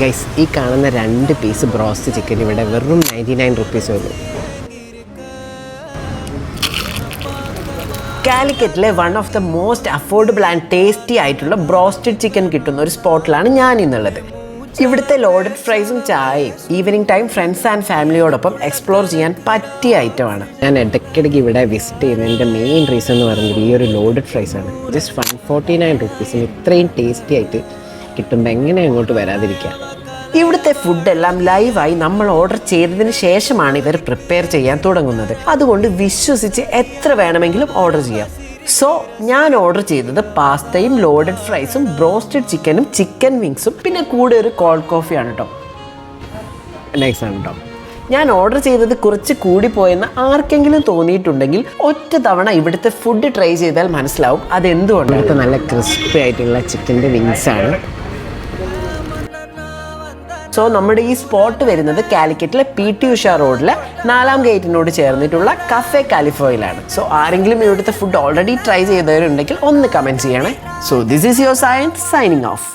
Guys, ഈ കാണുന്ന 2 piece broast chicken ഇവിടെ വെറും 99 റുപ്പീസ് ഉള്ളൂ. കാലിക്കറ്റിലെ one of the most affordable and tasty ആയിട്ടുള്ള ബ്രോസ്റ്റഡ് ചിക്കൻ കിട്ടുന്ന ഒരു സ്പോട്ടിലാണ് ഞാൻ ഇന്നുള്ളത്. ഇവിടുത്തെ ലോഡഡ് ഫ്രൈസും ചായയും ഈവനിങ് ടൈം ഫ്രണ്ട്സ് ആൻഡ് ഫാമിലിയോടൊപ്പം എക്സ്പ്ലോർ ചെയ്യാൻ പറ്റിയ ഐറ്റമാണ്. ഞാൻ ഇടയ്ക്കിടയ്ക്ക് ഇവിടെ വിസിറ്റ് ചെയ്യുന്നതിൻ്റെ മെയിൻ റീസൺ എന്ന് പറയുന്നത് ഈ ഒരു ലോഡഡ് ഫ്രൈസാണ്. ജസ്റ്റ് 149 റുപ്പീസിന് ഇത്രയും ടേസ്റ്റി ആയിട്ട് കിട്ടുമ്പോൾ എങ്ങനെ അങ്ങോട്ട് വരാതിരിക്കുക. ഇവിടുത്തെ ഫുഡെല്ലാം ലൈവായി നമ്മൾ ഓർഡർ ചെയ്തതിന് ശേഷമാണ് ഇവർ പ്രിപ്പയർ ചെയ്യാൻ തുടങ്ങുന്നത്. അതുകൊണ്ട് വിശ്വസിച്ച് എത്ര വേണമെങ്കിലും ഓർഡർ ചെയ്യാം. സോ ഞാൻ ഓർഡർ ചെയ്തത് പാസ്തയും ലോഡഡ് ഫ്രൈസും ബ്രോസ്റ്റഡ് ചിക്കനും ചിക്കൻ വിങ്സും പിന്നെ കൂടെ ഒരു കോൾഡ് കോഫിയാണ് കേട്ടോ. നൈസ് ആണ് കേട്ടോ. ഞാൻ ഓർഡർ ചെയ്തത് കുറച്ച് കൂടിപ്പോയെന്ന് ആർക്കെങ്കിലും തോന്നിയിട്ടുണ്ടെങ്കിൽ ഒറ്റ തവണ ഇവിടുത്തെ ഫുഡ് ട്രൈ ചെയ്താൽ മനസ്സിലാവും അതെന്തുകൊണ്ടാണ്. നല്ല ക്രിസ്പി ആയിട്ടുള്ള ചിക്കൻ്റെ വിങ്സാണ്. സോ നമ്മുടെ ഈ സ്പോട്ട് വരുന്നത് കാലിക്കറ്റിലെ PT ഉഷ റോഡിലെ 4ാം ഗേറ്റിനോട് ചേർന്നിട്ടുള്ള കഫേ കാലിഫോയിലാണ്. സോ ആരെങ്കിലും ഇവിടുത്തെ ഫുഡ് ഓൾറെഡി ട്രൈ ചെയ്തവരുണ്ടെങ്കിൽ ഒന്ന് കമൻറ്റ് ചെയ്യണേ. So this is your science signing off.